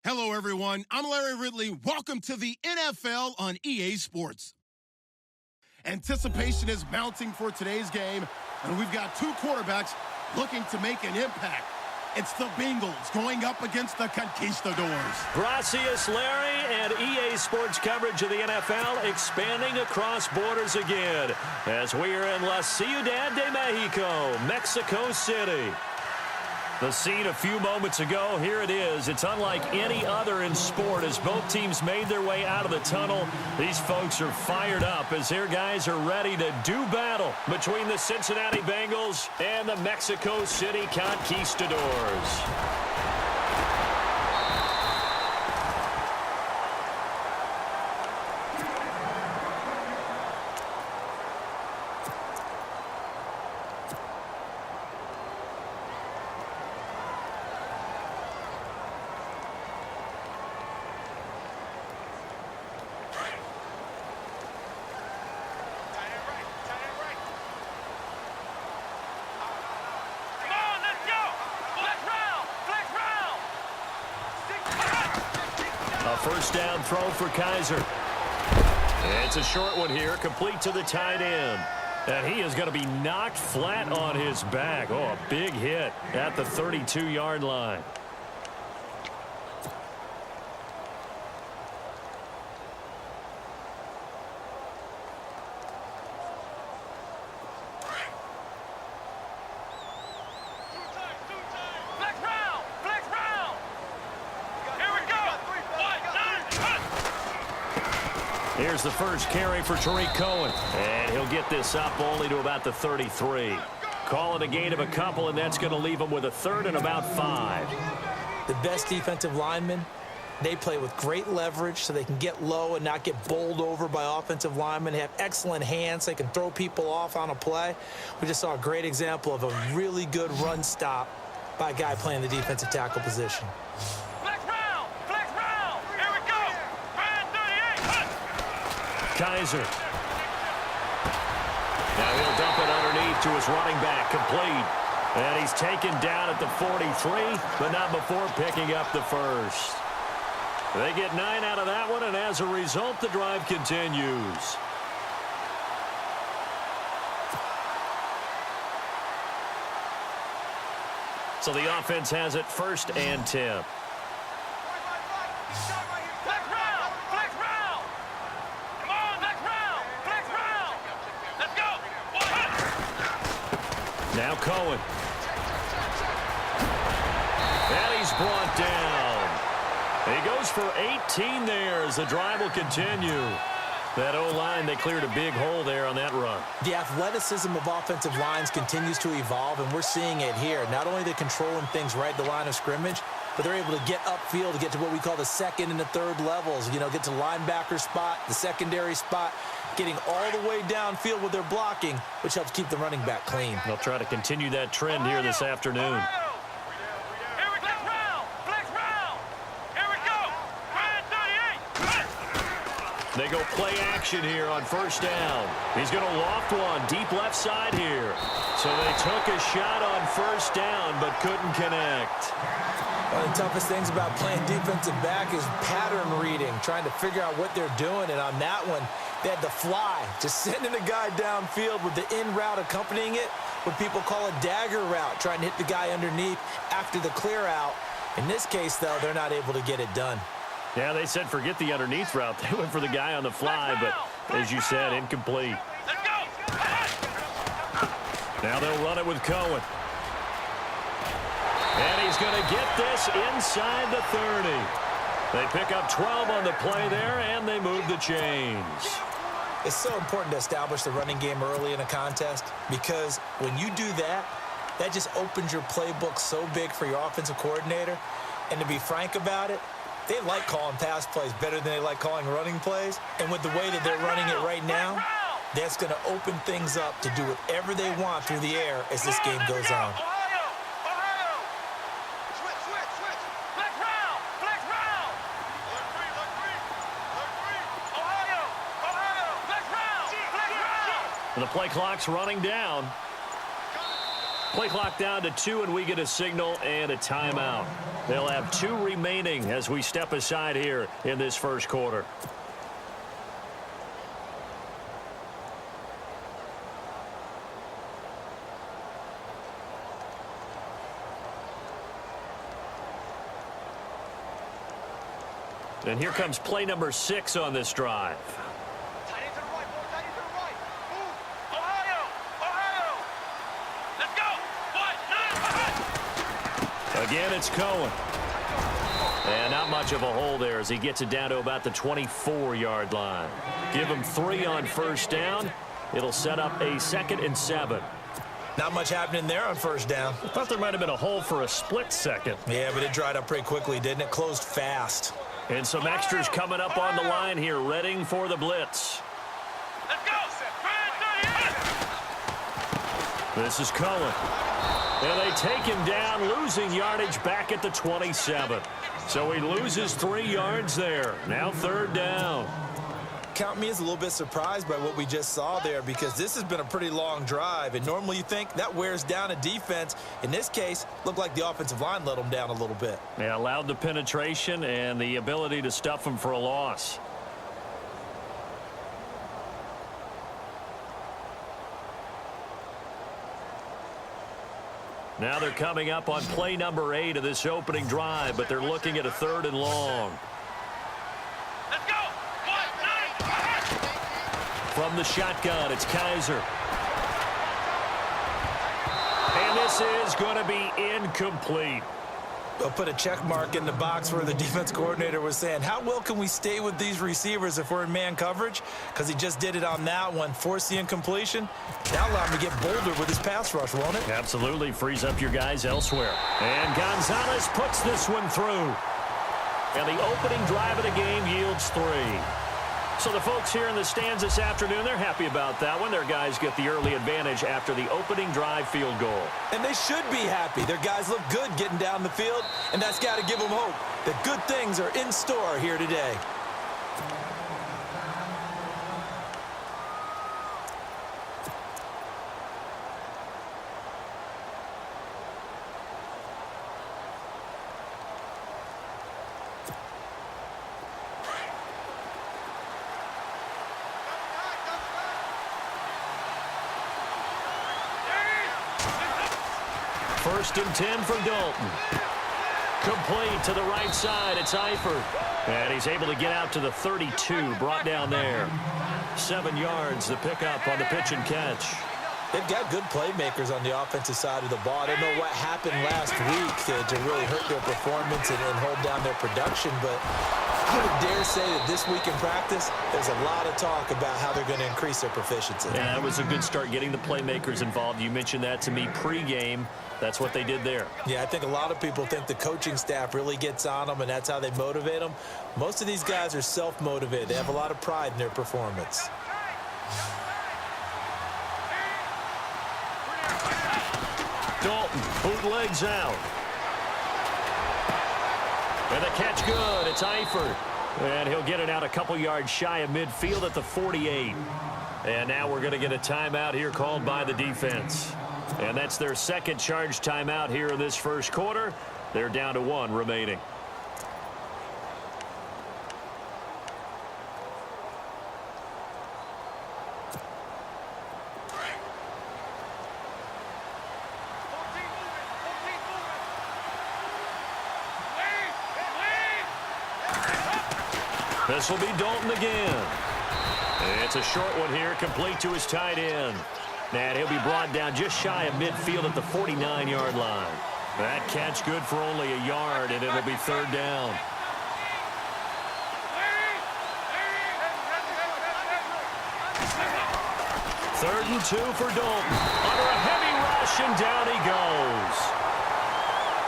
Hello, everyone. I'm Larry Ridley. Welcome to the NFL on EA Sports. Anticipation is mounting for today's game, and we've got two quarterbacks looking to make an impact. It's the Bengals going up against the Coquistadors. Gracias, Larry, and EA Sports coverage of the NFL expanding across borders again as we are in La Ciudad de Mexico, Mexico City. The scene a few moments ago, here it is. It's unlike any other in sport as both teams made their way out of the tunnel. These folks are fired up as their guys are ready to do battle between the Cincinnati Bengals and the Mexico City Conquistadors. A first down throw for Kaiser. It's a short one here, complete to the tight end. And he is going to be knocked flat on his back. Oh, a big hit at the 32-yard line. Here's the first carry for Tariq Cohen. And he'll get this up only to about the 33. Call it a gain of a couple, and that's going to leave him with a third and about 5. The best defensive linemen, they play with great leverage so they can get low and not get bowled over by offensive linemen. They have excellent hands. They can throw people off on a play. We just saw a great example of a really good run stop by a guy playing the defensive tackle position. Kaiser. Now he'll dump it underneath to his running back, complete. And he's taken down at the 43, but not before picking up the first. They get 9 out of that one, and as a result, the drive continues. So the offense has it first and 10. Now Cohen. And he's brought down. He goes for 18 there as the drive will continue. That O-line, they cleared a big hole there on that run. The athleticism of offensive lines continues to evolve, and we're seeing it here. Not only are they controlling things right at the line of scrimmage, but they're able to get upfield to get to what we call the second and the third levels. You know, get to linebacker spot, the secondary spot, getting all the way downfield with their blocking, which helps keep the running back clean. They'll try to continue that trend here this afternoon. They go play action here on first down. He's going to loft one deep left side here. So they took a shot on first down but couldn't connect. One of the toughest things about playing defensive back is pattern reading, trying to figure out what they're doing. And on that one, they had to fly, just sending a guy downfield with the in route accompanying it, what people call a dagger route, trying to hit the guy underneath after the clear out. In this case, though, they're not able to get it done. Yeah, they said forget the underneath route. They went for the guy on the fly, but as you said, incomplete. Now they'll run it with Cohen. And he's going to get this inside the 30. They pick up 12 on the play there, and they move the chains. It's so important to establish the running game early in a contest because when you do that, that just opens your playbook so big for your offensive coordinator. And to be frank about it, they like calling pass plays better than they like calling running plays. And with the way that they're running it right now, that's going to open things up to do whatever they want through the air as this game goes on. The play clock's running down. Play clock down to 2, and we get a signal and a timeout. They'll have 2 remaining as we step aside here in this first quarter. And here comes play number 6 on this drive. Again, it's Cohen. And not much of a hole there as he gets it down to about the 24-yard line. Give him 3 on first down. It'll set up a 2nd and 7. Not much happening there on first down. I thought there might have been a hole for a split second. Yeah, but it dried up pretty quickly, didn't it? Closed fast. And some extras coming up on the line here, readying for the blitz. Let's go! This is Cohen. And they take him down, losing yardage back at the 27. So he loses 3 yards there. Now 3rd down. Count me as a little bit surprised by what we just saw there, because this has been a pretty long drive, and normally you think that wears down a defense. In this case, looked like the offensive line let them down a little bit. Yeah, allowed the penetration and the ability to stuff them for a loss. Now they're coming up on play number 8 of this opening drive, but they're looking at a 3rd and long. Let's go! From the shotgun, it's Kaiser. And this is going to be incomplete. They'll put a check mark in the box where the defense coordinator was saying, how well can we stay with these receivers if we're in man coverage? Because he just did it on that one, forced the incompletion. That'll allow him to get bolder with his pass rush, won't it? Absolutely, frees up your guys elsewhere. And Gonzalez puts this one through. And the opening drive of the game yields 3. So the folks here in the stands this afternoon, they're happy about that one. Their guys get the early advantage after the opening drive field goal. And they should be happy. Their guys look good getting down the field, and that's got to give them hope that good things are in store here today. First and 10 for Dalton. Complete to the right side. It's Eifert. And he's able to get out to the 32. Brought down there. 7 yards, the pickup on the pitch and catch. They've got good playmakers on the offensive side of the ball. I don't know what happened last week to really hurt their performance and hold down their production, but I would dare say that this week in practice, there's a lot of talk about how they're going to increase their proficiency. Yeah, it was a good start getting the playmakers involved. You mentioned that to me pregame. That's what they did there. Yeah, I think a lot of people think the coaching staff really gets on them, and that's how they motivate them. Most of these guys are self-motivated. They have a lot of pride in their performance. Dalton bootlegs out. And the catch good. It's Eifert. And he'll get it out a couple yards shy of midfield at the 48. And now we're going to get a timeout here called by the defense. And that's their second charge timeout here in this first quarter. They're down to 1 remaining. This will be Dalton again. It's a short one here, complete to his tight end. And he'll be brought down just shy of midfield at the 49-yard line. That catch good for only a yard, and it'll be 3rd down. Third and 2 for Dalton. Under a heavy rush, and down he goes.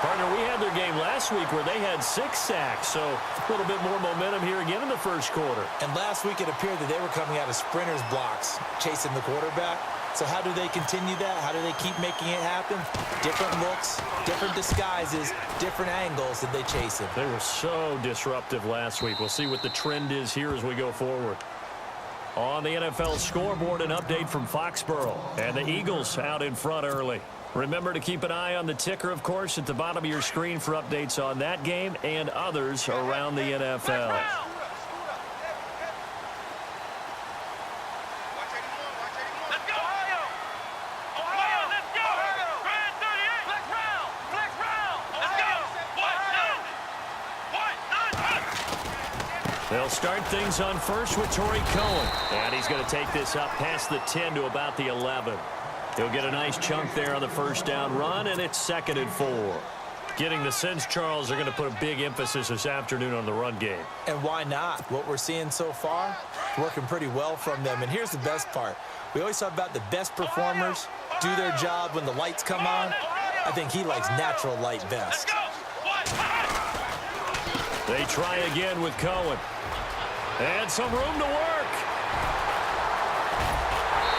Partner, we had their game last week where they had 6 sacks, so a little bit more momentum here again in the first quarter. And last week it appeared that they were coming out of sprinters blocks, chasing the quarterback. So how do they continue that? How do they keep making it happen? Different looks, different disguises, different angles that they chase him. They were so disruptive last week. We'll see what the trend is here as we go forward. On the NFL scoreboard, an update from Foxborough. And the Eagles out in front early. Remember to keep an eye on the ticker, of course, at the bottom of your screen for updates on that game and others around the NFL. They'll start things on first with Torrey Cohen. And he's going to take this up past the 10 to about the 11. He'll get a nice chunk there on the first down run, and it's 2nd and 4. Getting the sense, Charles, they're going to put a big emphasis this afternoon on the run game. And why not? What we're seeing so far, working pretty well from them. And here's the best part. We always talk about the best performers do their job when the lights come on. I think he likes natural light best. They try again with Cohen. And some room to work.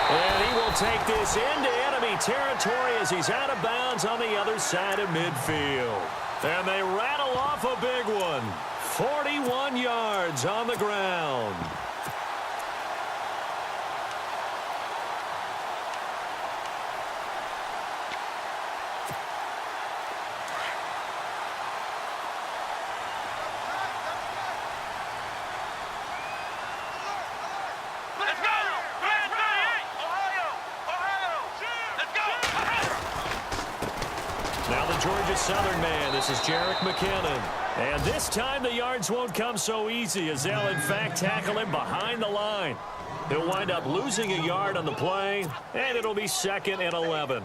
And he will take this into enemy territory as he's out of bounds on the other side of midfield. And they rattle off a big one. 41 yards on the ground. Georgia Southern man, this is Jerick McKinnon. And this time the yards won't come so easy as they'll in fact tackle him behind the line. He'll wind up losing a yard on the play, and it'll be 2nd and 11.